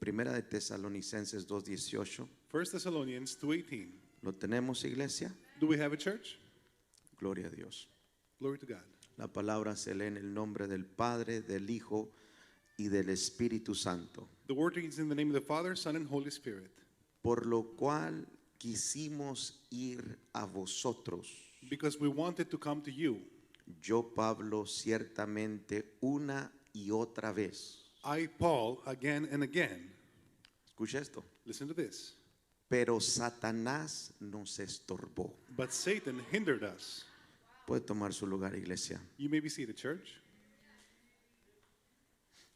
Primera de Tesalonicenses 2:18. 1 Thessalonians 2:18. ¿Lo tenemos, iglesia? Do we have a church? Gloria a Dios. Glory to God. La palabra se lee en el nombre del Padre, del Hijo y del Espíritu Santo. The word is in the name of the Father, Son, and Holy Spirit. Por lo cual quisimos ir a vosotros. Because we wanted to come to you. Yo, Pablo, ciertamente una y otra vez. I, Paul, again and again. Escucha esto. Listen to this. Pero Satanás nos estorbó. But Satan hindered us. Puede tomar su lugar, iglesia. You may be seated, church.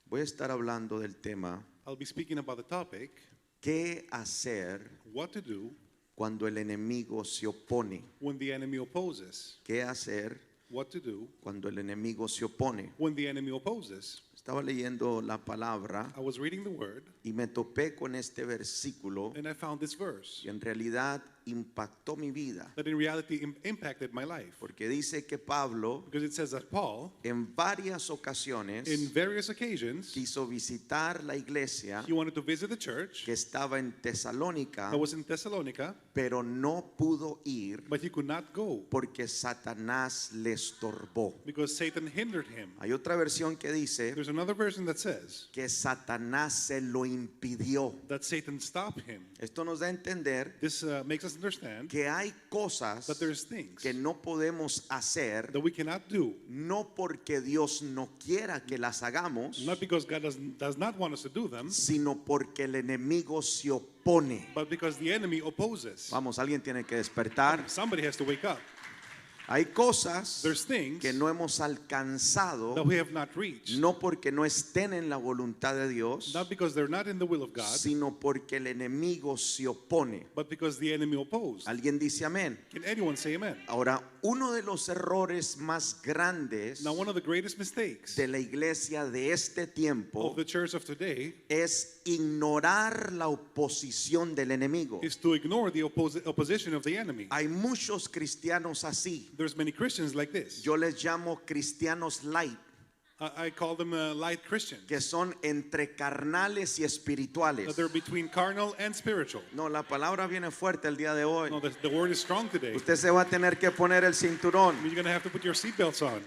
Voy a estar hablando del tema I'll be speaking about the topic, ¿qué hacer what to do cuando el enemigo se opone? when the enemy opposes. ¿Qué hacer What to do cuando el enemigo se opone? when the enemy opposes. Estaba leyendo la palabra I was reading the word y me topé con este versículo and I found this verse que en realidad impactó mi vida, that in reality impacted my life. porque dice que Pablo Because it says that Paul, en varias ocasiones in various occasions, quiso visitar la iglesia he wanted to visit the church que estaba en Tesalónica, that was in Thessalonica, pero no pudo ir but he could not go porque Satanás le estorbó. because Satan hindered him. Hay otra versión que dice There's another version that says que Satanás se lo impidió. that Satan stopped him. Esto nos da a entender This makes us understand que hay cosas that there's things que no podemos hacer, that we cannot do, no porque Dios no quiera que las hagamos, not because God does not want us to do them, sino porque el enemigo se opone. but because the enemy opposes. Vamos, alguien tiene que despertar. Somebody has to wake up. Hay cosas There's things que no hemos alcanzado, that we have not reached, no porque no estén en la voluntad de Dios, not because they're not in the will of God, sino porque el enemigo se opone. but because the enemy opposed. Alguien dice amén. Can anyone say amen? Ahora, uno de los errores más grandes Now, one of the greatest mistakes de la iglesia de este tiempo of the church of today es ignorar la oposición del enemigo. is to ignore the opposition of the enemy. Hay muchos cristianos así. There's many Christians like this. Yo les llamo cristianos light, I call them light Christians. que son entre carnales y espirituales. They're between carnal and spiritual. No, la palabra viene fuerte el día de hoy. No, the word is strong today. Usted se va a tener que poner el cinturón. You're going to have to put your seatbelts on.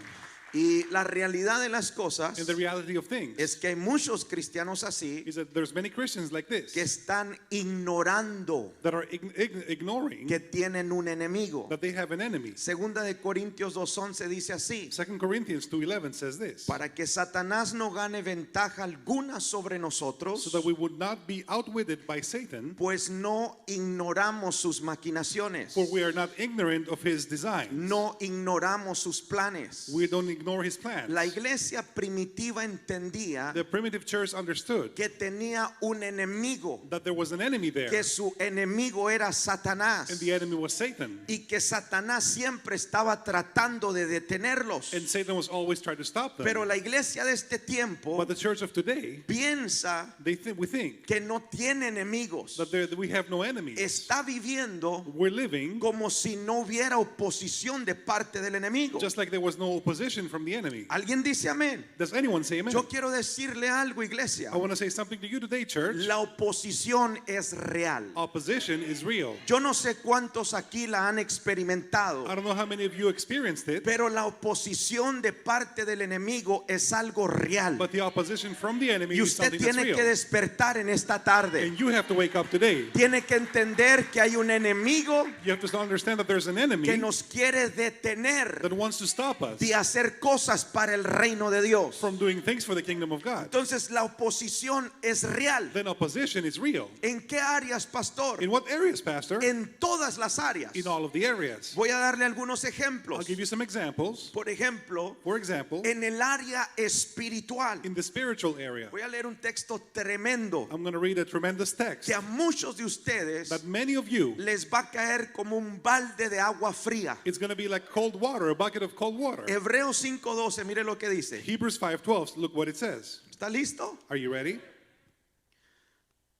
Y la realidad de las cosas And the reality of things es que hay muchos cristianos así is that there's many Christians like this que están ignorando that are ignoring que tienen un enemigo. that they have an enemy. Segunda de Corintios 2:11 dice así: 2 Corinthians 2:11 says this, para que Satanás no gane ventaja alguna sobre nosotros, so that we would not be outwitted by Satan, pues no ignoramos sus maquinaciones, for we are not ignorant of his designs. no ignoramos sus planes. We don't ignore his plans. La iglesia primitiva entendía The primitive church understood que tenía un enemigo, that there was an enemy there, que su enemigo era Satanás, and the enemy was Satan. y que Satanás siempre estaba tratando de detenerlos. And Satan was always trying to stop them. Pero la iglesia de este tiempo But the church of today, piensa we think que no tiene enemigos. that we have no enemies. Está viviendo We're living como si no hubiera oposición de parte del enemigo. just like there was no opposition from the enemy. ¿Alguien dice amén? Does anyone say amen? Yo quiero decirle algo, iglesia. I want to say something to you today, church. La oposición es real. Opposition is real. Yo no sé cuántos aquí la han experimentado, I don't know how many of you experienced it, pero la oposición de parte del enemigo es algo real. but the opposition from the enemy Y is usted something that's tiene que real. despertar en esta tarde. And you have to wake up today. Tiene que entender que hay un enemigo You have to understand that there's an enemy que nos quiere detener that wants to stop us de hacer cosas para el reino de Dios. from doing things for the kingdom of God. Entonces la oposición es real. Then opposition is real. ¿En qué áreas, pastor? In what areas, Pastor? En todas las áreas. In all of the areas. Voy a darle algunos I'll ejemplos. give you some examples. Por ejemplo, For example, en el área espiritual. in the spiritual area, Voy a leer un texto tremendo I'm going to read a tremendous text que a muchos de ustedes that many of you, les va a caer como un balde de agua fría. it's going to be like cold water, a bucket of cold water. Hebreos 5:12, mire lo que dice. Hebrews 5:12, look what it says. ¿Está listo? Are you ready?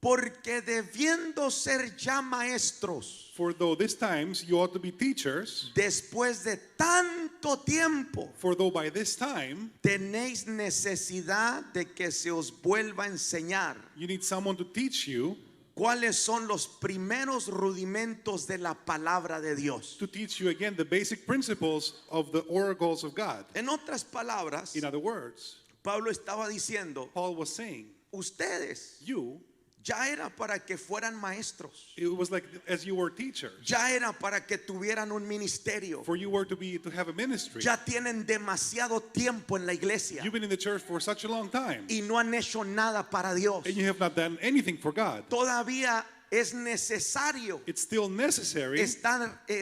Porque debiendo ser ya maestros, For though this times you ought to be teachers, después de tanto tiempo, for though by this time tenéis necesidad de que se os vuelva a enseñar you need someone to teach you, cuáles son los primeros rudimentos de la palabra de Dios. to teach you again the basic principles of the oracles of God. En otras palabras, In other words, Pablo estaba diciendo, Paul was saying, ustedes you, ya era para que fueran maestros, it was like as you were teachers, ya era para que tuvieran un ministerio, for you were to have a ministry. ya tienen demasiado tiempo en la iglesia You've been in the church for such a long time, y no han hecho nada para Dios. and you have not done anything for God. Todavía es necesario It's still necessary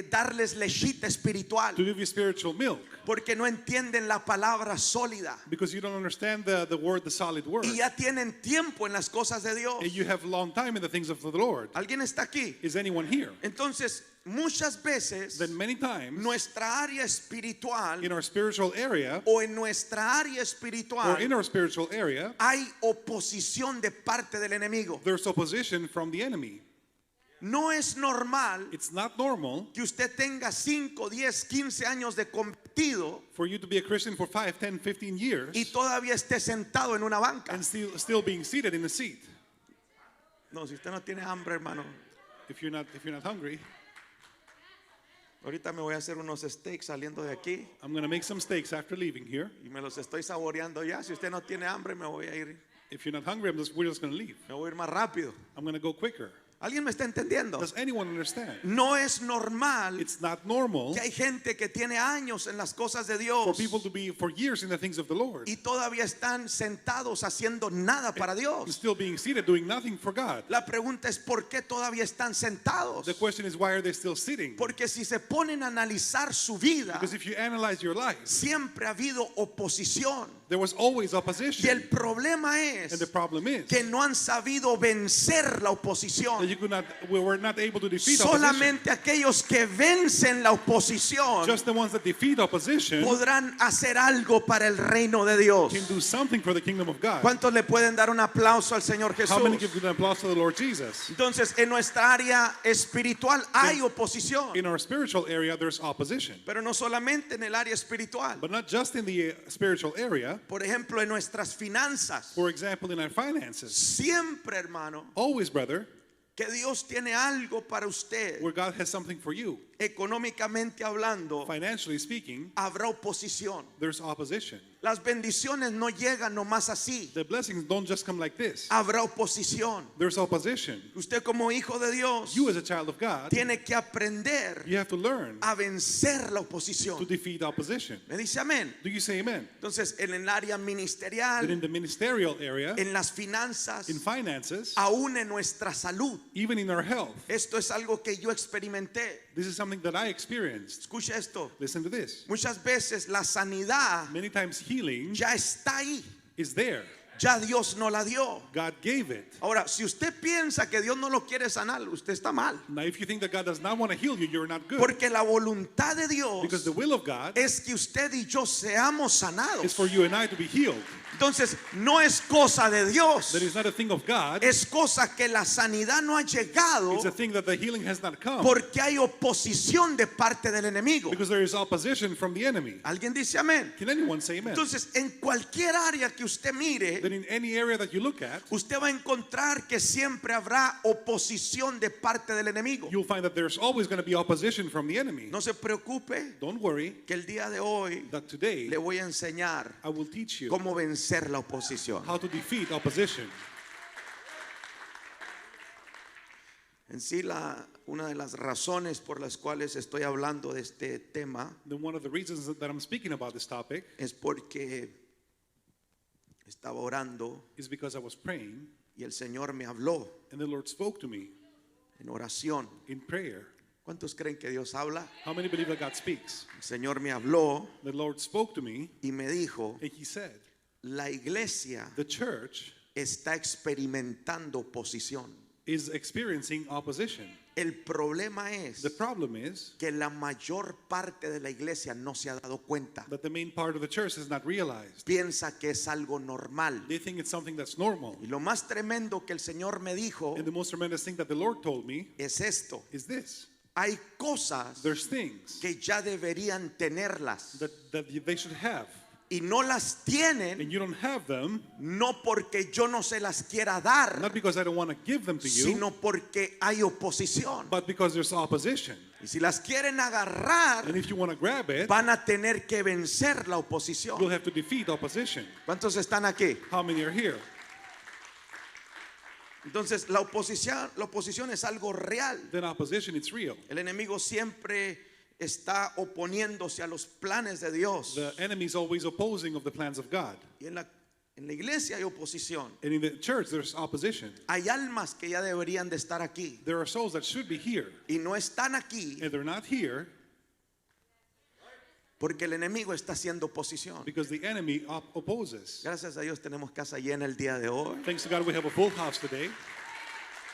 darles lechita espiritual to give you spiritual milk, porque no entienden la palabra sólida because you don't understand the word, the solid word. y ya tienen tiempo en las cosas de Dios. And you have a long time in the things of the Lord. ¿Alguien está aquí? Is anyone here? Entonces, muchas veces Then many times nuestra área espiritual in our spiritual area o en nuestra área or espiritual in our spiritual area, hay oposición de parte del enemigo. there's opposition from the enemy. No es normal It's not normal que usted tenga 5, 10, 15 años de convertido for you to be a Christian for 5, 10, 15 years y todavía esté sentado en una banca. and still being seated in a seat. No, si usted no tiene hambre, hermano. If you're not hungry, Ahorita me voy a hacer unos steaks saliendo de aquí I'm going to make some steaks after leaving here. y me los estoy saboreando ya. Si usted no tiene hambre, me voy a ir, If you're not hungry, we're just going to leave. me voy a ir más rápido. I'm going to go quicker. ¿Alguien me está entendiendo? Does anyone understand? No es normal It's not normal que hay gente que tiene años en las cosas de for Dios people to be for years in the things of the Lord y todavía están sentados haciendo nada para and Dios. still being seated doing nothing for God. La pregunta es ¿por qué todavía están sentados? The question is, why are they still sitting? Porque si se ponen a analizar su vida, Because if you analyze your life, siempre ha habido oposición. there was always Y el opposition. problema And the es problem is que no han sabido vencer la oposición. that we were not able to defeat opposition. Solamente aquellos que vencen la oposición Just the ones that defeat opposition podrán hacer algo para el reino de Dios. can do something for the kingdom of God. ¿Cuántos le pueden dar un aplauso al Señor How many Jesús? give an applause to the Lord Jesus? Entonces, en nuestra área espiritual hay oposición, In our spiritual area, there's opposition. pero no solamente en el área espiritual. But not just in the spiritual area. Por ejemplo, en nuestras finanzas. For example, in our finances. Siempre, hermano, Always, brother, que Dios tiene algo para usted, where God has something for you. económicamente hablando, Financially speaking, habrá oposición. there's opposition. Las bendiciones no llegan nomás así. The blessings don't just come like this. Habrá oposición. There's opposition. Usted como hijo de Dios You as a child of God, tiene que aprender you have to learn a vencer la to oposición. defeat opposition. ¿Me dice amén? Do you say amen? Entonces, en el área That in ministerial, the ministerial area, en las finanzas, in finances, aún en nuestra salud. even in our health, Esto es algo que yo experimenté. this is something that I experienced. Escucha esto. Listen to this. Muchas veces la sanidad Many times healing ya está ahí. is there. Ya Dios no la dio. God gave it. Ahora, si usted piensa que Dios no lo quiere sanar, usted está mal. Now, if you think that God does not want to heal you, you're not good. Porque la voluntad de Dios Because the will of God es que usted y yo seamos is sanados. for you and I to be healed. Entonces, no es cosa de Dios. That is not a thing of God. Es cosa que la sanidad no ha llegado It's a thing that the healing has not come. porque hay oposición de parte del enemigo. Because there is opposition from the enemy. ¿Alguien dice amén? Can anyone say amen? Entonces, en cualquier área que usted mire, That in any area that you look at, usted va a encontrar que siempre habrá oposición de parte del enemigo. you'll find that there's always going to be opposition from the enemy. No se preocupe Don't worry que el día de hoy that today le voy a enseñar I will teach you cómo vencer la oposición. how to defeat opposition. En sí, una de las razones por las cuales estoy hablando de este tema Then one of the reasons that I'm speaking about this topic es porque estaba orando is because I was praying y el Señor me habló and the Lord spoke to me en oración. in prayer. ¿Cuántos creen que Dios habla? How many believe that God speaks? El Señor me habló The Lord spoke to me y me dijo, and He said, la iglesia the church está experimentando oposición. is experiencing opposition. El problema es The problem is que la mayor parte de la iglesia no se ha dado cuenta. that the main part of the church is not realized. Piensa que es algo normal. They think it's something that's normal. Y lo más tremendo que el Señor me dijo And the most tremendous thing that the Lord told me es esto. is this. Hay cosas There's things que ya deberían tenerlas that they should have. y no las tienen, And you don't have them, no porque yo no se las quiera dar, not because I don't want to give them to you, sino porque hay oposición. but because there's opposition. Y si las quieren agarrar, And if you want to grab it, van a tener que vencer la you'll oposición. have to defeat opposition. ¿Cuántos están aquí? How many are here? Entonces la oposición es algo real. Then opposition, it's real. El enemigo siempre está oponiéndose a los planes de Dios. The enemy is always opposing of the plans of God. Y en la iglesia hay oposición. And in the church, there's opposition. Hay almas que ya deberían de estar aquí There are souls that should be here, y no están aquí and they're not here porque el enemigo está haciendo oposición. because the enemy opposes. Gracias a Dios tenemos casa llena el día de hoy, Thanks to God, we have a full house today,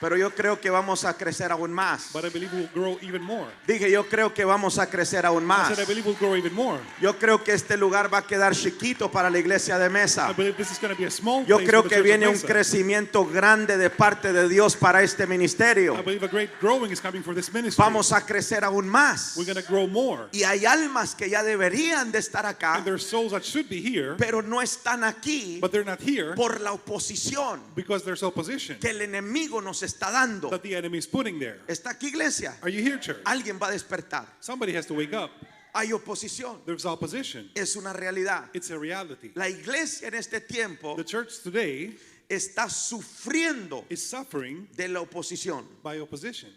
pero yo creo que vamos a crecer aún más. but I believe we'll grow even more. Dije, yo creo que vamos a crecer aún I más. said, I believe we'll grow even more. Yo creo que este lugar va a quedar chiquito para la iglesia de I Mesa. believe this is going to be a small Yo place creo for the que church of viene un Mesa. crecimiento grande de parte de Dios para este ministerio. I believe a great growing is coming for this ministry. Vamos a crecer aún más. We're going to grow more. Y hay almas que ya deberían de estar acá, And there's souls that should be here, pero no están aquí but they're not here por la oposición because there's opposition que el enemigo nos está dando. that the enemy is putting there. ¿Está aquí, iglesia? Are you here, church? Alguien va a despertar. Somebody has to wake up. Hay oposición. There's opposition. Es una realidad. It's a reality. La iglesia en este tiempo The church today está sufriendo is suffering de la oposición. by opposition.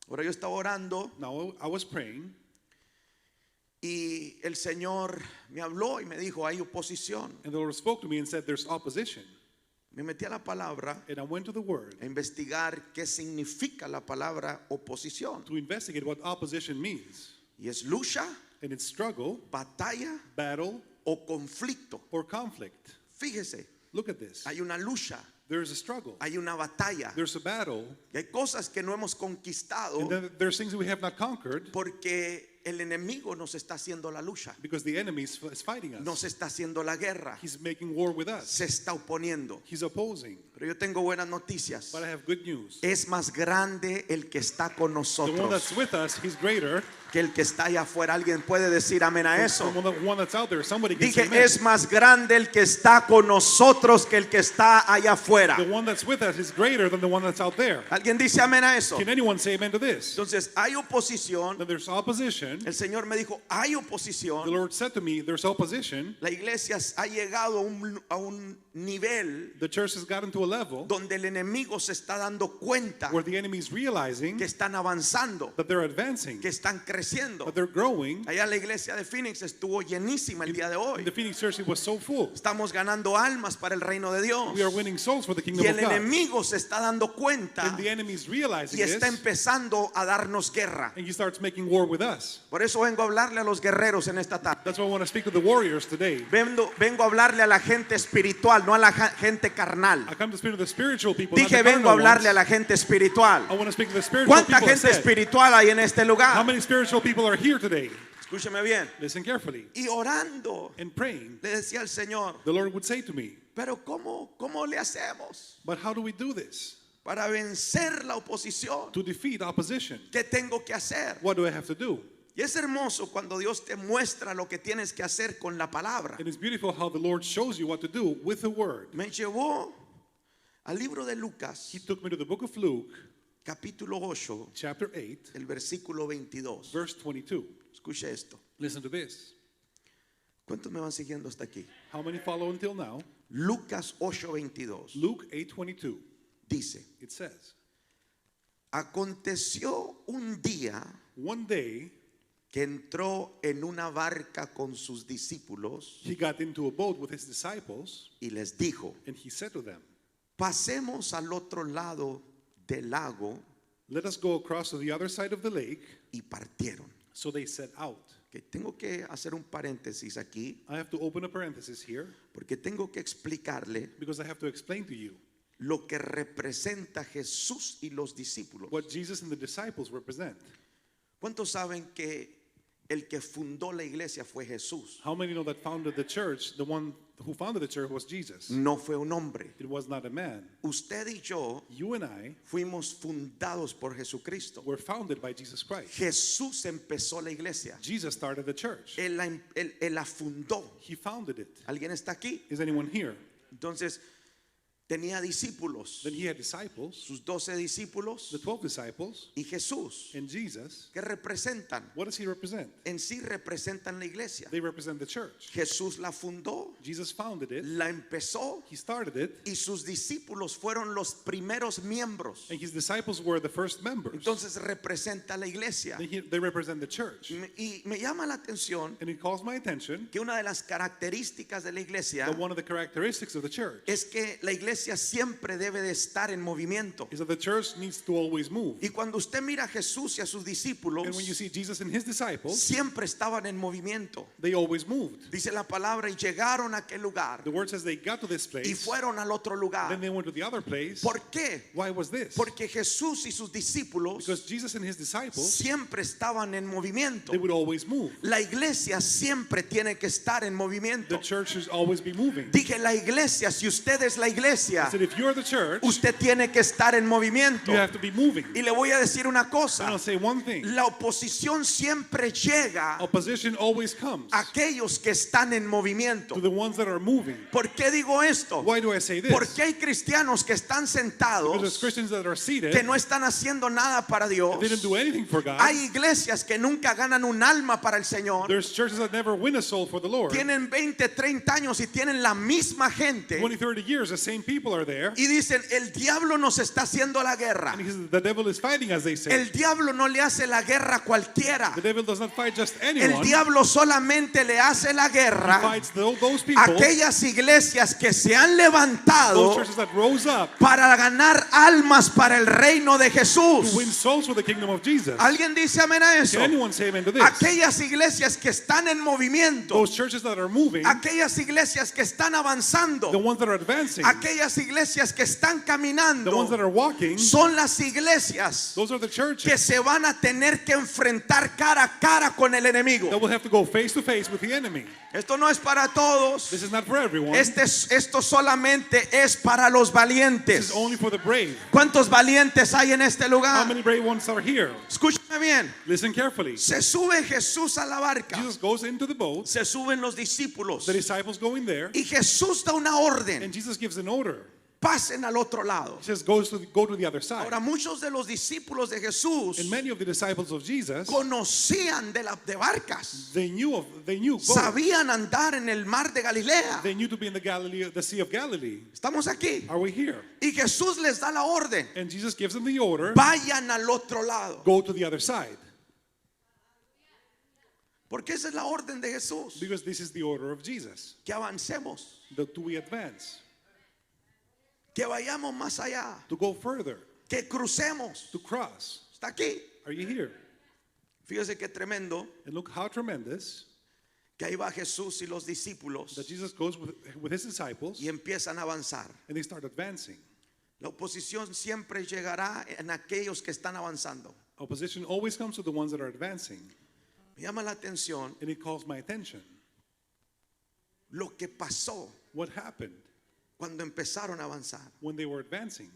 Ahora yo estaba orando Now, I was praying, y el Señor me habló y me dijo, hay oposición. and the Lord spoke to me and said, there's opposition. Me metí a la palabra And I went to the Word a investigar qué significa la palabra oposición. to investigate what opposition means. Y es lucha, And it's struggle, batalla battle, o conflicto. or conflict. Fíjese, Look at this. hay una lucha, There's a struggle. hay una batalla. There's a battle. Y hay cosas que no hemos conquistado And then there's things that we have not conquered porque el enemigo nos está haciendo la lucha, because the enemy is fighting us. nos está haciendo la guerra, He's making war with us. se está oponiendo. He's opposing. Pero yo tengo buenas noticias. But I have good news. Es más grande el que está con The one nosotros that's with us, he's greater que el que está allá afuera. ¿Alguien puede decir amén a than eso? the one that's out there. Somebody can say Dije, amen. es más grande el que está con nosotros que el que está allá afuera. The one that's with us is greater than the one that's out there. ¿Alguien dice amén a eso? Can anyone say amen to this? Entonces hay oposición. Then there's opposition. El Señor me dijo, hay The oposición. Lord said to me, there's opposition. La iglesia ha llegado a un nivel The church has gotten to a level donde el enemigo se está dando cuenta where the enemy is realizing que están avanzando, that they're advancing, que están creciendo. that they're growing. Allá la iglesia de Phoenix estuvo llenísima el día de In hoy. the Phoenix church, it was so full. Estamos ganando almas para el reino de Dios. We are winning souls for the kingdom Y of el God. enemigo se está dando cuenta And the enemy is realizing y está this, empezando a darnos guerra. and he starts making war with us. Por eso vengo a hablarle a los guerreros en esta tarde. That's why I want to speak to the warriors today. Vengo a hablarle a la gente espiritual, no a la gente carnal. I come to speak to the spiritual people, not Dije, the vengo a carnal hablarle a ones. la gente espiritual. I want to speak to the spiritual ¿Cuánta people. I gente said. espiritual hay en este How lugar? many spiritual people are here today? Escúcheme bien. Listen carefully. Y orando, And praying, le decía al Señor, the Lord would say to me, pero ¿cómo le hacemos but how do we do this? para vencer la oposición? To defeat opposition. ¿Qué tengo que hacer? What do I have to do? Y es hermoso cuando Dios te muestra lo que tienes que hacer con la palabra. And it's beautiful how the Lord shows you what to do with the word. Me llevó al libro de Lucas, He took me to the book of Luke, capítulo 8, chapter 8, el versículo 22. verse 22. Escuche esto. Listen to this. ¿Cuántos me van siguiendo hasta aquí? How many follow until now? Lucas 8:22 Luke 8:22. dice, It says, aconteció un día one day que entró en una barca con sus discípulos he got into a boat with his disciples, y les dijo, and he said to them, pasemos al otro lado del lago, let us go across to the other side of the lake. y partieron. So they set out. Que tengo que hacer un paréntesis aquí I have to open a parenthesis here porque tengo que explicarle because I have to explain to you lo que representa Jesús y los discípulos. what Jesus and the disciples represent. ¿Cuántos saben que el que fundó la iglesia fue Jesús? How many know that founded the church, the one who founded the church was Jesus? No fue un hombre. It was not a man. Usted y yo You and I fuimos fundados por Jesucristo. were founded by Jesus Christ. Jesús empezó la iglesia. Jesus started the church. Él la fundó. He founded it. ¿Alguien está aquí? Is anyone here? Entonces, tenía discípulos, Then he had disciples, sus 12 discípulos the 12 disciples, y Jesús, and Jesus. que representan, What does he represent? en sí representan la iglesia. They represent the church. Jesús la fundó, Jesus founded it. la empezó He started it. y sus discípulos fueron los primeros miembros. And his disciples were the first members. Entonces representa la iglesia. They represent the church. Y me llama la atención And it calls my attention que una de las características de la iglesia that one of the characteristics of the church es que la iglesia siempre debe de estar en movimiento. is that the church needs to always move. Y cuando usted mira a Jesús y a sus discípulos, And when you see Jesus and his disciples, siempre estaban en movimiento. they always moved. Dice la palabra, y llegaron a aquel lugar The word says they got to this y place, fueron al otro lugar. then they went to the other place. ¿Por qué? Why was this? Porque Jesús y sus discípulos Because Jesus and his disciples, siempre estaban en movimiento. they would always move. La iglesia siempre tiene que estar en movimiento. The church should always be moving. Dije, la iglesia, si usted es la iglesia, I said, if you're the church, usted tiene que estar en movimiento. you have to be moving. Y le voy a decir una And cosa, I'll say one thing. la oposición siempre llega Opposition always comes a aquellos que están en to movimiento. the ones that are moving. ¿Por qué digo esto? Why do I say this? Porque hay cristianos que están Because there's sentados, Christians that are seated, que no están haciendo nada para Dios. they didn't do anything for God. Hay iglesias que nunca ganan un alma para el Señor. There's churches that never win a soul for the Lord. Tienen 20, 30 años y tienen la misma gente. 20, 30 years, the same people are there. Y dicen, el diablo nos está haciendo la guerra. And he says, the devil is fighting, as they say. El diablo no le hace la guerra a cualquiera. The devil does not fight just El anyone. diablo solamente le hace la He guerra fights those a people, aquellas iglesias que se han those levantado churches that rose up para ganar almas para el reino de to Jesús. win souls for the kingdom of Jesus. ¿Alguien dice amén a eso? Can anyone say amen to this? Aquellas iglesias que están en movimiento, Those churches that are moving, aquellas iglesias que están the avanzando, ones that are advancing, aquellas iglesias que están the ones caminando, that are walking, son las iglesias those are the que churches se van a tener que enfrentar cara a cara con el enemigo. that will have to go face to face with the enemy. Esto no es para todos. This is not for everyone. Esto solamente es para los This valientes. is only for the brave. ¿Cuántos valientes hay en este How lugar? many brave ones are here? Escúchame bien. Listen carefully. Se sube Jesús a la barca. Jesus goes into the boat, Se suben los discípulos. the disciples go in there, Y Jesús da una orden. and Jesus gives an order. Pasen al otro lado. He says, go to the other side. Ahora, muchos de los discípulos de Jesús And many of the disciples of Jesus, conocían de barcas. they knew boats. Sabían andar en el mar de Galilea. They knew to be in the Sea of Galilee. Estamos aquí. Are we here? Y Jesús les da la orden. And Jesus gives them the order, Vayan al otro lado. go to the other side. Porque esa es la orden de Jesús. Because this is the order of Jesus. Que avancemos. Do we advance? Que vayamos más allá. To go further? Que crucemos. To cross? Está aquí. Are you here? Fíjese qué tremendo. And look how tremendous Que ahí va Jesús y los discípulos. that Jesus goes with his disciples, Y empiezan a avanzar. and they start advancing. La oposición siempre llegará en aquellos que están avanzando. Opposition always comes to the ones that are advancing. Me llama la atención And it calls my attention. lo que pasó What happened cuando empezaron a avanzar. when they were advancing?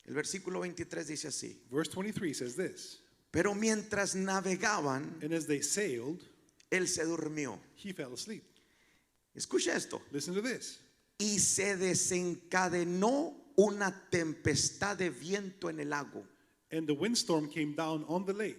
El versículo 23 dice así. Verse 23 says this. Pero mientras navegaban, And as they sailed, él se durmió. he fell asleep. Escucha esto. Listen to this. Y se desencadenó una tempestad de viento en el lago. And the windstorm came down on the lake,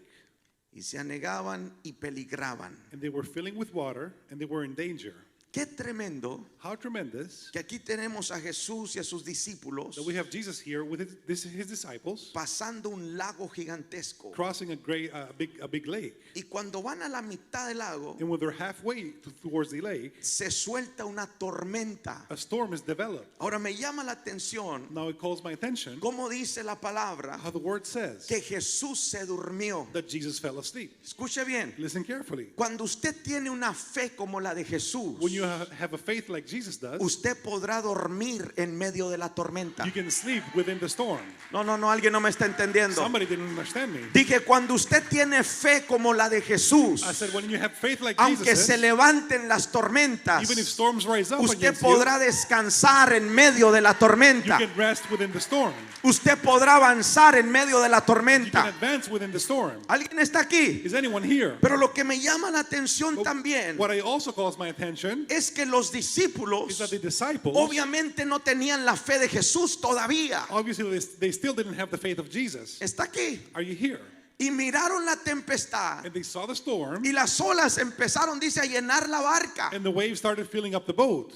Y se anegaban y peligraban. and they were filling with water, and they were in danger. Qué tremendo How tremendous que aquí tenemos a Jesús y a sus discípulos that we have Jesus here with his disciples pasando un lago gigantesco. crossing a big lake. Y cuando van a la mitad del lago, And when they're halfway towards the lake, se suelta una tormenta. a storm is developed. Ahora me llama la atención Now it calls my attention cómo dice la palabra how the word says que Jesús se durmió. that Jesus fell asleep. Escuche bien. Listen carefully. Cuando usted tiene una fe como la de Jesús, When you you have a faith like Jesus does, usted podrá dormir en medio de la tormenta. you can sleep within the storm. No, alguien no me está entendiendo. Somebody didn't understand me. Dije, cuando usted tiene fe como la de Jesús, I said, when you have faith like aunque Jesus se is, levanten las tormentas, even if storms rise up usted against podrá descansar en medio de la you tormenta. can rest within the storm. Usted podrá avanzar en medio de la You can tormenta. advance within the storm. ¿Alguien está aquí? Is anyone here? Pero lo que me llama la atención But también what I also calls my attention es que los is discípulos that the disciples, obviamente no tenían la fe de Jesús todavía. obviously they still didn't have the faith of Jesus. Está aquí. Are you here? Y miraron la tempestad And they saw the storm, y las olas empezaron, dice, a llenar la barca. and the waves started filling up the boat.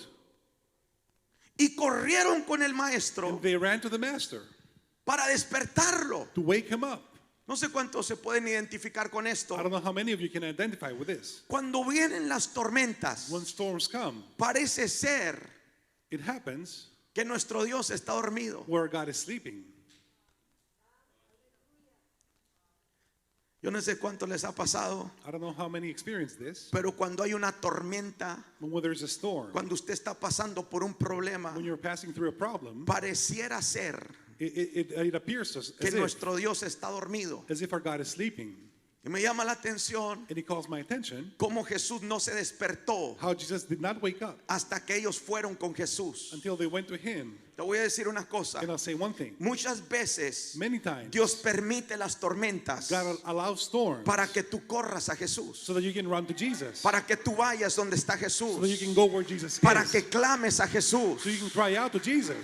Y corrieron con el maestro And they ran to the master para despertarlo. to wake him up. No sé cuántos se pueden identificar con I esto. don't know how many of you can identify with this. Cuando vienen las tormentas, When storms come, parece ser it happens que nuestro Dios está dormido. where God is sleeping. Yo no sé cuánto les ha pasado, I don't know how many experience this, pero cuando hay una tormenta, but when there's a storm, cuando usted está pasando por un problema, when you're passing through a problem, pareciera ser it appears que nuestro Dios está dormido. as if our God is sleeping. Y me llama la atención And it calls my attention cómo Jesús no se despertó how Jesus did not wake up hasta que ellos fueron con Jesús. until they went to him. Te voy a decir una cosa. And I'll say one thing. Muchas veces Many times, Dios permite las tormentas God allows storms para que tú corras a Jesús, so that you can run to Jesus, para que tú vayas donde está so that you Jesús, can go where Jesus para is, que clames a Jesús. so you can cry out to Jesus.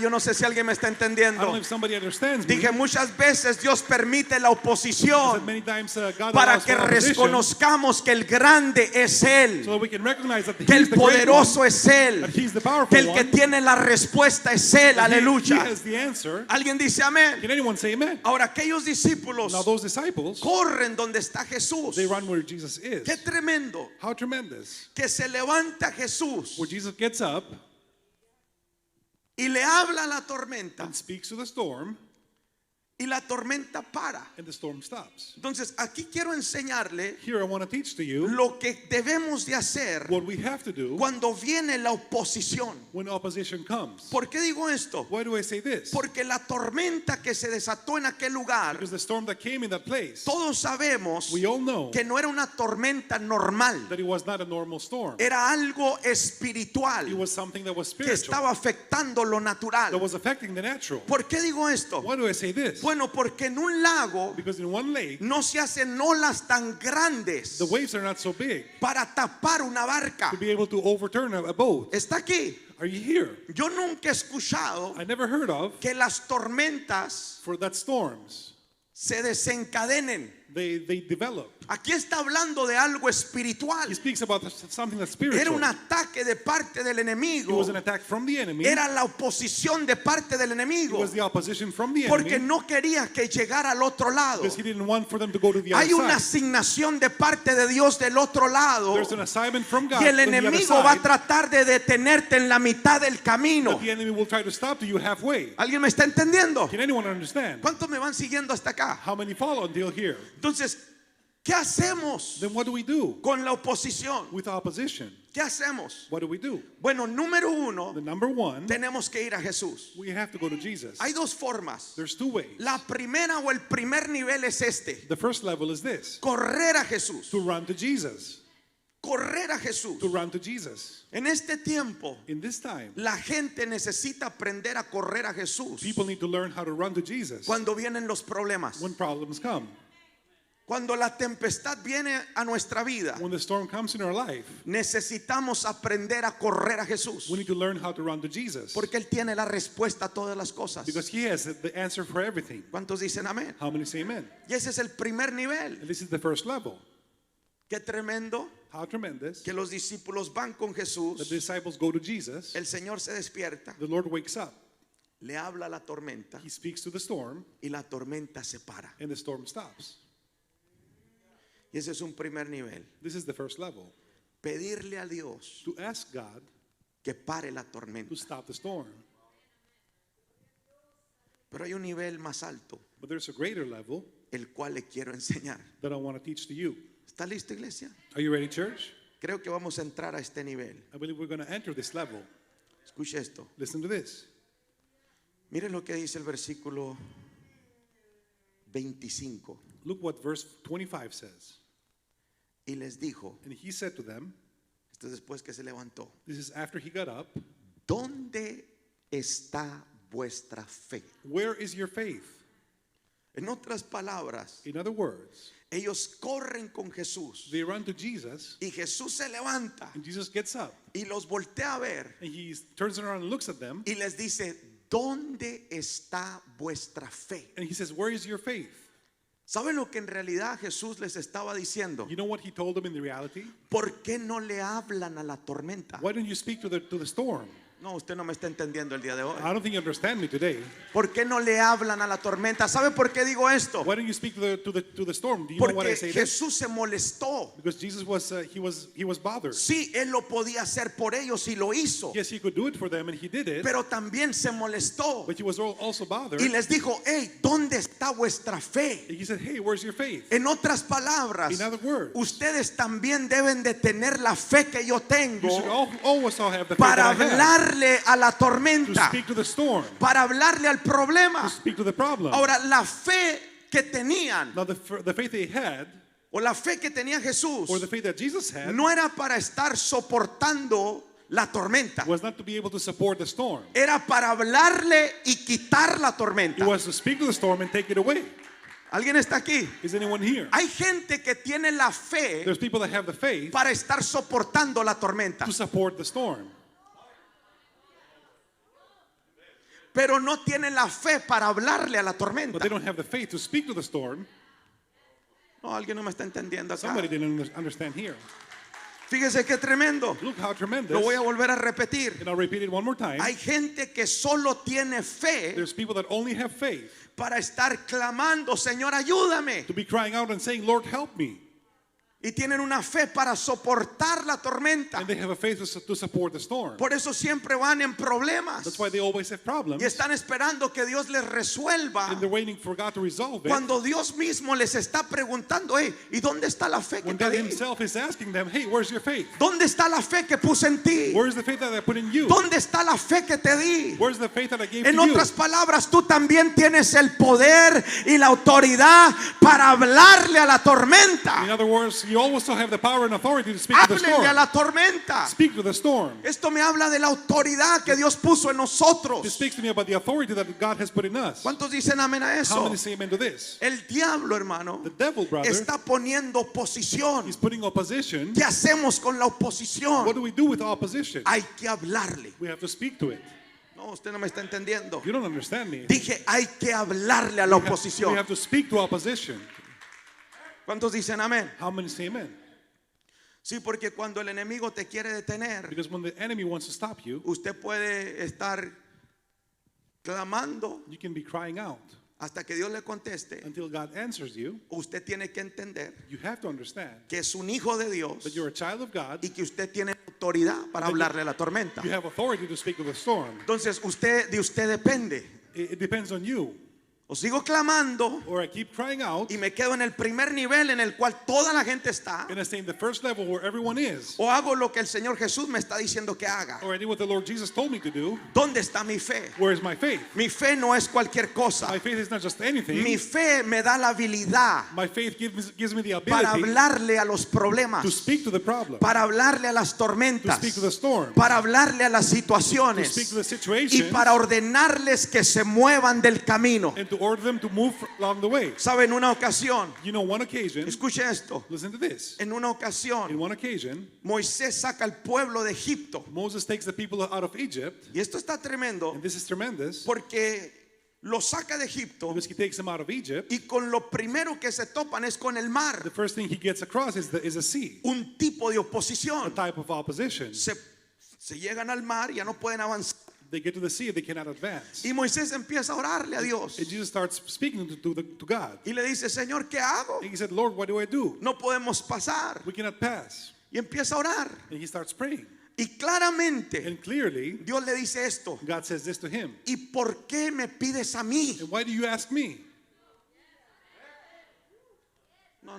Yo no sé si alguien me está I don't know entendiendo. if somebody understands me. Dije, muchas veces Dios permite la I said oposición many times God para allows que for opposition reconozcamos que el grande es Él, so that we can recognize that que He's el the great one, poderoso es Él, that He's the powerful que el que one, tiene la respuesta es Él. that He Aleluya. has the answer. Alguien dice amén. Can anyone say amen? Ahora, aquellos discípulos Now those disciples, corren donde está Jesús. they run where Jesus is. Qué tremendo How tremendous. que se levanta Jesús Where Jesus gets up y le habla a la tormenta and speaks to the storm, y la tormenta para. and the storm stops. Entonces, aquí quiero enseñarle Here I want to teach to you lo que debemos de hacer what we have to do cuando viene la oposición. when opposition comes. ¿Por qué digo esto? Why do I say this? Porque la tormenta que se desató en aquel lugar, Because the storm that came in that place, todos sabemos we all know que no era una tormenta normal, that it was not a normal storm. era algo It espiritual was something that was que spiritual, estaba afectando lo that natural. was affecting the natural. ¿Por qué digo esto? Why do I say this? Bueno, porque en un lago Because in one lake, no se hacen olas tan grandes the waves are not so big para tapar una barca. to be able to overturn a boat. ¿Está aquí? Are you here? Yo nunca he escuchado I never heard of que las tormentas for that storms. se desencadenen. They develop. Aquí está hablando de algo espiritual. He speaks about something that's Era spiritual. un ataque de parte del It enemigo. was an attack from the enemy. Era la oposición de parte del It enemigo. was the opposition from the Porque enemy no quería que llegara al otro lado. because he didn't want for them to go to the Hay other una side. asignación de parte de Dios del otro lado. There's an assignment from God Y el on the other enemigo va a side tratar de detenerte en la mitad del camino. that the enemy will try to stop you halfway. ¿Alguien me está entendiendo? Can anyone understand? ¿Cuántos me van siguiendo hasta acá? How many follow until here? Entonces, ¿qué hacemos Then what do we do con la oposición? with opposition? ¿Qué hacemos? What do we do? Bueno, número uno, The number one, tenemos que ir a Jesús. we have to go to Jesus. Hay dos formas. There's two ways. La primera o el primer nivel es este: The first level is this: correr a Jesús. to run to Jesus. Correr a Jesús. To run to Jesus. En este tiempo, In this time, la gente necesita aprender a correr a Jesús people need to learn how to run to Jesus cuando vienen los problemas. when problems come. Cuando la tempestad viene a nuestra vida, When the storm comes in our life, necesitamos aprender a correr a Jesús, we need to learn how to run to Jesus porque Él tiene la respuesta a todas las cosas. because He has the answer for everything. ¿Cuántos dicen amén? How many say amen? Y ese es el primer nivel. And this is the first level. Qué tremendo How tremendous. que los discípulos van con The Jesús, disciples go to Jesus. el Señor se despierta, The Lord wakes up. le habla a la tormenta He speaks to the storm, y la tormenta se para. and the storm stops. Y ese es un primer nivel. This is the first level. Pedirle a Dios To ask God que pare la to tormenta. stop the storm. Pero hay un nivel más alto, But there's a greater level el cual le quiero enseñar. that I want to teach to you. ¿Está listo, iglesia? Are you ready, church? Creo que vamos a entrar a este nivel. I believe we're going to enter this level. Escuche esto. Listen to this. Mire lo que dice el versículo 25. Look what verse 25 says. Y les dijo, And he said to them, esto es después que se levantó, this is after he got up, ¿dónde está vuestra fe? where is your faith? En otras palabras, In other words, ellos corren con Jesús they run to Jesus, y Jesús se levanta and Jesus gets up, y los voltea a ver and he turns around and looks at them, y les dice, ¿dónde está vuestra fe? and he says, where is your faith? ¿Saben lo que en realidad Jesús les estaba diciendo? You know what he told them in the reality? ¿Por qué no le hablan a la tormenta? Why don't you speak to the storm? No, usted no me está entendiendo el día de hoy. I don't think you understand me today. ¿Por qué no le hablan a la tormenta? ¿Sabe por qué digo esto? Why don't you speak to the storm? Do you know what I Porque say? This? Jesús se molestó. Because Jesus was he was bothered. Sí, él lo podía hacer por ellos y lo hizo. Yes, he could do it for them, and he did it. Pero también se molestó But he was also bothered. y les dijo, hey, ¿dónde está vuestra fe? And he said, hey, where's your faith? En otras palabras, In other words, ustedes también deben de tener la fe que yo tengo you should always have the faith para that I have hablarle a la to tormenta, speak to the storm, para hablarle al to problema. speak to the problem. Ahora, la fe que tenían, Now, the faith they had, o la fe que tenía Jesús, or the faith that Jesus had, no era para estar soportando la tormenta. was not to be able to support the storm. Era para hablarle y quitar la It tormenta. was to speak to the storm and take it away. ¿Alguien está aquí? Is anyone here? Hay gente que tiene la fe There's people that have the faith para estar soportando la tormenta, to support the storm, pero no tienen la fe para hablarle a la but tormenta. they don't have the faith to speak to the storm. No, alguien no me está entendiendo acá. Somebody didn't understand here. Fíjese qué tremendo. Look how tremendous. Lo voy a volver a repetir. And I'll repeat it one more time. Hay gente que solo tiene fe There's people that only have faith para estar clamando, Señor, ayúdame. to be crying out and saying, Lord, help me. Y tienen una fe para soportar la tormenta. And they have a faith to support the storm. Por eso siempre van en problemas. That's why they always have problems. Y están esperando que Dios les resuelva. And they're waiting for God to resolve it. Cuando Dios mismo les está preguntando, hey, ¿y dónde está la fe que When te God di? himself is asking them, hey, where's your faith? ¿Dónde está la fe que puse en ti? Where's the faith that I put in you? ¿Dónde está la fe que te di? Where's the faith that I gave to En you? otras palabras, tú también tienes el poder y la autoridad para hablarle a la tormenta. In other words, you also have the power and authority to speak to the Háblele a storm. la tormenta. Speak to the storm. Esto me habla de la autoridad que Dios puso en This nosotros. speaks to me about the authority that God has put in us. ¿Cuántos dicen amén a How eso? many say amen to this? El diablo, hermano, The devil, brother, está poniendo oposición. he's putting opposition. ¿Qué hacemos con la What oposición? do we do with opposition? Hay que hablarle. We have to speak to it. No, usted no me está entendiendo. You don't understand me. Dije, hay que hablarle a la We oposición. have to speak to opposition. ¿Cuántos dicen amén? How many say amen? Sí, porque cuando el enemigo te quiere detener, Because when the enemy wants to stop you, usted puede estar clamando you can be crying out hasta que Dios le conteste. until God answers you. Usted tiene que entender You have to understand que es un hijo de Dios that you're a child of God. y que usted tiene autoridad para hablarle a la tormenta. You have authority to speak to the storm. Entonces, de usted depende. It depends on you. O sigo clamando Or I keep crying out y me quedo en el primer nivel en el cual toda la gente está, and I stay in the first level where everyone is. o hago lo que el Señor Jesús me está diciendo que haga. Or I do what the Lord Jesus told me to do. ¿Dónde está mi fe? Where is my faith? Mi fe no es cualquier cosa. My faith is not just anything. Mi fe me da la habilidad My faith gives me the para ability hablarle a los problemas, to speak to the problem, para hablarle a las to tormentas, speak to the storm, para hablarle a las to speak situaciones to the y situation, para ordenarles que se muevan del camino. and to order them to move along the way. ¿Sabe? En una ocasión, You know, one occasion, escuche esto, listen to this. en una In ocasión one occasion, Moisés saca al pueblo de Egipto. Moses takes the people out of Egypt, Y esto está tremendo and this is tremendous, porque lo saca de Egipto because he takes them out of Egypt. y con lo primero que se topan es con el mar. The first thing he gets across is a sea, Un tipo de a oposición. type of opposition. Se llegan al mar y ya no pueden avanzar. They get to the sea, they cannot advance. Y Moisés empieza a orarle a Dios. And Jesus starts speaking to God. Y le dice, Señor, ¿qué hago? And he said, Lord, what do I do? No podemos pasar. We cannot pass. Y empieza a orar. And he starts praying. Y claramente And clearly, Dios le dice esto. God says this to him. ¿Y por qué me pides a mí? And why do you ask me? No.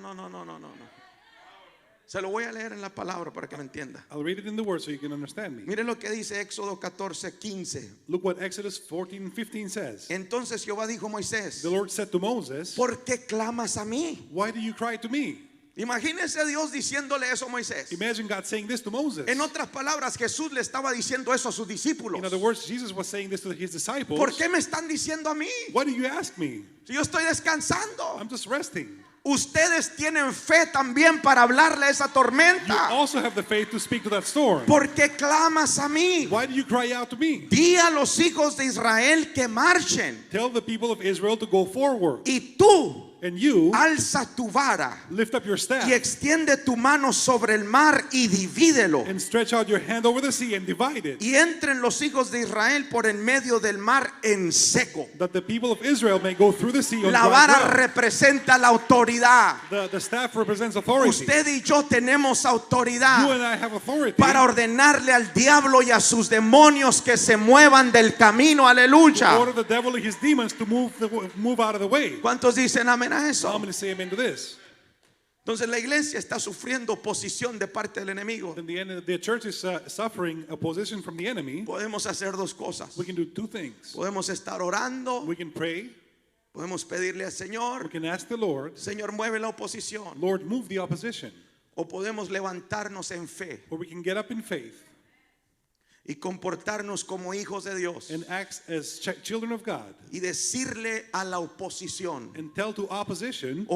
Se lo voy a leer en la palabra para que me entienda. I'll read it in the word so you can understand me. Mire lo que dice Éxodo 14:15. Look what Exodus 14:15 says. Entonces Jehová dijo a Moisés, The Lord said to Moses, ¿por qué clamas a mí? why do you cry to me? Imagínese Dios diciéndole eso a Moisés. Imagine God saying this to Moses. En otras palabras, Jesús le estaba diciendo eso a sus discípulos. In other words, Jesus was saying this to his disciples. ¿Por qué me están diciendo a mí? Why do you ask me? Si yo estoy descansando. I'm just resting. Ustedes tienen fe también para hablarle a esa You tormenta. also have the faith to speak to that storm. ¿Por qué clamas a mí? Why do you cry out to me? Di a los hijos de Israel que marchen. Tell the people of Israel to go forward. Y tú And you alza tu vara lift up your staff y extiende tu mano sobre el mar y divídelo. and stretch out your hand over the sea and divide it. Y entren los hijos de Israel por en medio del mar en seco. That the people of Israel may go through the sea on La dry vara ground. representa la autoridad. The staff represents authority. Usted y yo tenemos You autoridad and I have authority para ordenarle al diablo y a sus demonios que se muevan del camino. to Aleluya. order the devil and his demons to move out of the way. ¿Cuántos dicen amén a I'm eso? going to say amen to this. Entonces la iglesia está sufriendo oposición de parte del enemigo. Then the church is suffering opposition from the enemy. Podemos hacer dos cosas. We can do two things. Podemos estar orando, We can pray. podemos pedirle al We Señor, can ask the Lord, Señor, mueve la oposición. Lord, move the opposition. O podemos levantarnos en fe Or we can get up in faith y comportarnos como hijos de Dios and act as children of God y decirle a la oposición, and tell to opposition,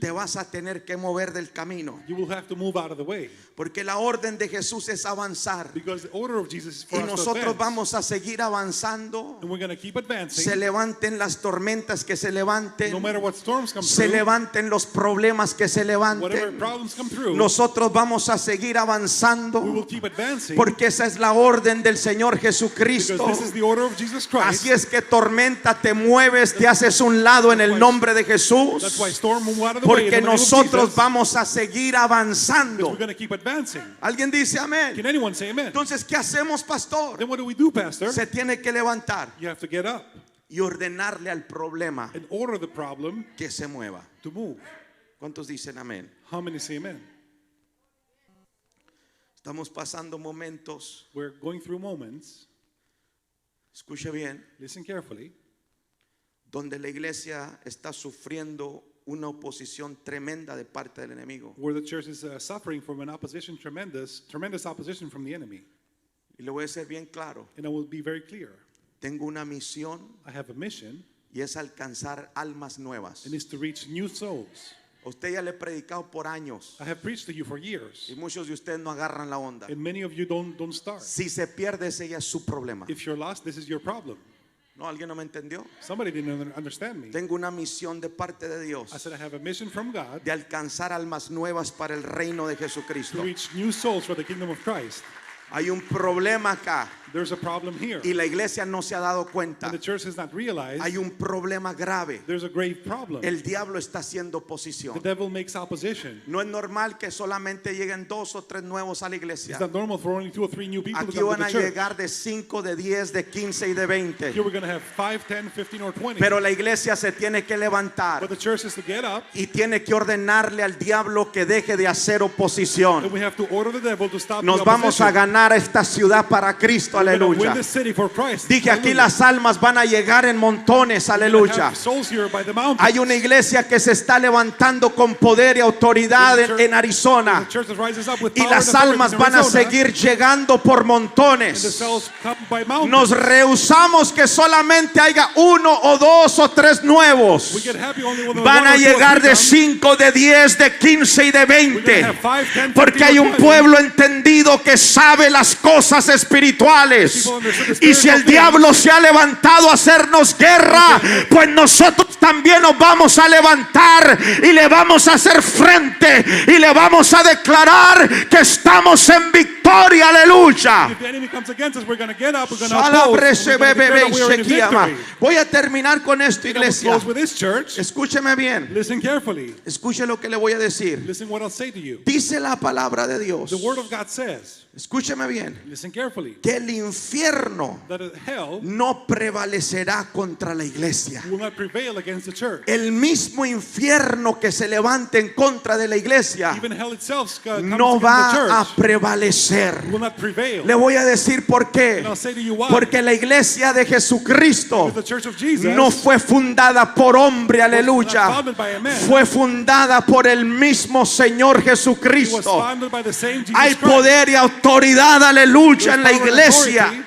te vas a tener que mover del camino, you will have to move out of the way. porque la orden de Jesús es avanzar Because the order of Jesus is for y us to nosotros advance. vamos a seguir avanzando. And we're going to keep advancing. Se levanten las tormentas que se levanten, No matter what storms come se through, levanten los problemas que se whatever levanten, problems come through, nosotros vamos a seguir we avanzando, will keep advancing. porque esa es la orden del Señor Because Jesucristo. this is the order of Jesus Christ. Así es que tormenta, te mueves, te haces un lado en el nombre de That's Jesús, why storm move out of the way. In porque the name of nosotros Jesus, vamos a seguir we're avanzando. going to keep advancing. ¿Alguien dice amén? Can anyone say amen? Entonces, ¿qué hacemos, pastor? Then what do we do, Pastor? Se tiene que levantar You have to get up y ordenarle al problema and order the problem que se mueva. to move. ¿Cuántos dicen amén? How many say amen? Estamos pasando momentos, We're going through moments, escuche bien, listen carefully, donde la iglesia está sufriendo una oposición tremenda de parte del enemigo. where the church is suffering from an opposition, tremendous opposition from the enemy. Y le voy a ser bien claro, And I will be very clear. tengo una misión I have a mission, y es alcanzar almas nuevas. and it's to reach new souls. A usted ya le he predicado por años I have preached to you for years, y muchos de ustedes no agarran la onda. and many of you don't start. Si se pierde, ese ya es su problema. If you're lost, this is your problem. No, alguien no me entendió. Somebody didn't understand me. Tengo una misión de parte de I Dios said I have a mission from God de alcanzar almas nuevas para el reino de to Jesucristo. reach new souls for the kingdom of Christ. Hay un problema acá There's a problem here, y la iglesia no se ha dado cuenta. and the church has not realized Hay un problema grave. there's a grave problem. El diablo está haciendo The oposición. devil makes opposition. No es normal que solamente lleguen 2 o 3 nuevos a la It's iglesia. not normal for only 2 or 3 new people to Aquí come to van a the church. llegar de 5, de 10, de 15 y de 20. Here we're going to have 5, 10, 15, or 20. Pero la iglesia se tiene que But levantar the church is to get up, y tiene que ordenarle al diablo que deje de hacer oposición. and we have to order the devil to stop Nos the vamos a opposition. ganar esta ciudad para Cristo, We're gonna win aleluya. this city for Christ. Dije, aquí Hallelujah. las almas van a llegar en montones, We aleluya. have souls here by the mountains. Hay una iglesia que se está levantando con poder y autoridad en Arizona. The church that rises up with Y power las and authority almas in van a Arizona, seguir llegando por and the montones. souls come by mountains. Nos rehusamos que solamente haya 1 o 2 o 3 We nuevos. get happy only when Van one a or two or llegar three de come. 5, de 10, de 15 y de We're gonna 20. have 5, 10, Porque 15, hay or un 20. pueblo entendido que sabe las cosas espirituales. Y si el diablo se ha levantado a hacernos guerra, pues nosotros también nos vamos a levantar y le vamos a hacer frente y le vamos a declarar que estamos en victoria. Aleluya. If the enemy comes against us, we're going to get up, we're going to oppose, and we're gonna declare that we are in victory. Voy a terminar con esto, And I will iglesia. close with this, church. Escúcheme bien. Listen carefully. Escuche lo que le voy a decir. Listen what I'll say to you. Dice la palabra de Dios. The word of God says, Escúcheme bien. listen carefully, Que el infierno that hell no prevalecerá contra la iglesia. will not prevail against against the church. El mismo infierno que se levante en contra de la iglesia Even hell itself comes no against the va a church. prevalecer. Will not prevail. Le voy a decir por qué. And I'll say to you why. Porque la iglesia de Jesucristo Because the church of Jesus no fue fundada por hombre, was not aleluya. founded by a man. Fue fundada por el mismo Señor It was Jesucristo. founded by the same Jesus Hay Christ. poder y autoridad, aleluya, en la There's power and iglesia. authority.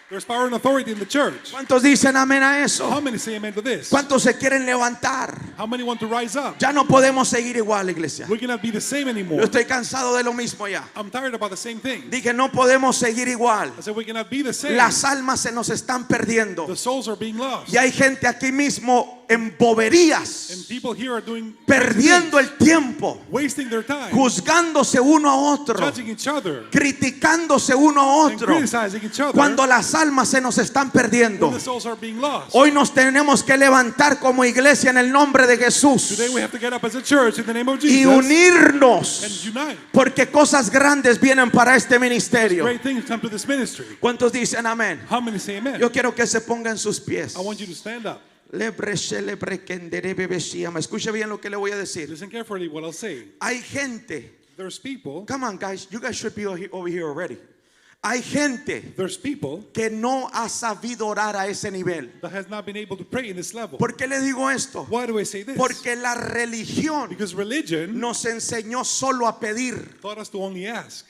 There's power and authority in the church. ¿Cuántos dicen amén a eso? How many say amen to this? ¿Cuántos se quieren levantar? How many want to rise up? Ya no podemos seguir igual, iglesia. We cannot be the same Yo anymore. estoy cansado de lo mismo ya. I'm tired about the same thing. Dije, no podemos seguir igual. I said we cannot be the same. Las almas se nos están perdiendo. The souls are being lost. Y hay gente aquí mismo en boberías, And people here are doing perdiendo el tiempo, wasting their time, juzgándose uno a otro, judging each other, criticándose uno a and otro, criticizing each other. cuando las almas se nos están perdiendo. When the souls are being lost. Hoy nos tenemos que levantar como iglesia en el nombre de Jesús Today we have to get up as a church in the name of y Jesus and unirnos, unite. porque cosas grandes vienen para este ministerio. Great things come to this ministry. ¿Cuántos dicen amén? How many say amen? Yo quiero que se ponga en sus pies. I want you to stand up. Me escuche bien lo que le voy a decir. Listen carefully what I'll say. Hay gente, There's people, come on guys, you guys should be over here already. Hay gente there's people que no ha sabido orar a ese nivel. that has not been able to pray in this level. ¿Por qué le digo esto? Why do I say this? Porque la religión Because religion nos enseñó solo a pedir. taught us to only ask.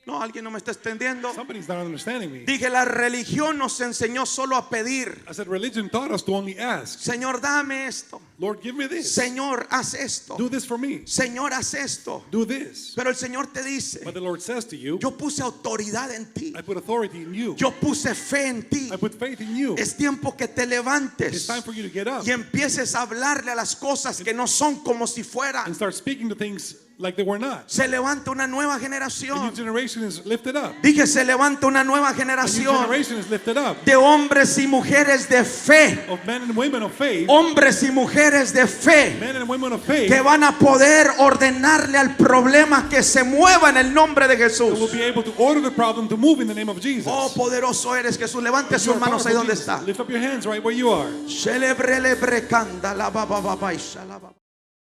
No, alguien no me está entendiendo. Somebody's not understanding me. Dije, la religión nos enseñó solo a pedir. I said religion taught us to only ask. Señor, dame esto. Lord, give me this. Señor, haz esto. Do this for me. Señor, haz esto. Do this. Pero el Señor te dice, But the Lord says to you, yo puse autoridad en ti. I put authority in you. Yo puse fe en ti. I put faith in you. Es tiempo que te It's levantes time for you to get up y empieces a hablarle a las cosas que no son como si fueran. and start speaking to things like they were not. Se levanta una nueva A new generación. generation is lifted up. Dije, se levanta una nueva A new generación generation is lifted up de hombres y mujeres de fe. of men and women of faith. Hombres y mujeres de fe Men and women of faith que van a poder ordenarle al problema que se mueva en el nombre de will Jesús. be able to order the problem to move in the name of Jesus. Oh, poderoso eres Jesús. Levante You sus are manos ahí powerful, donde Jesus. está. Lift up your hands right where you are. Celebrele brecanda la baba baba y shalaba.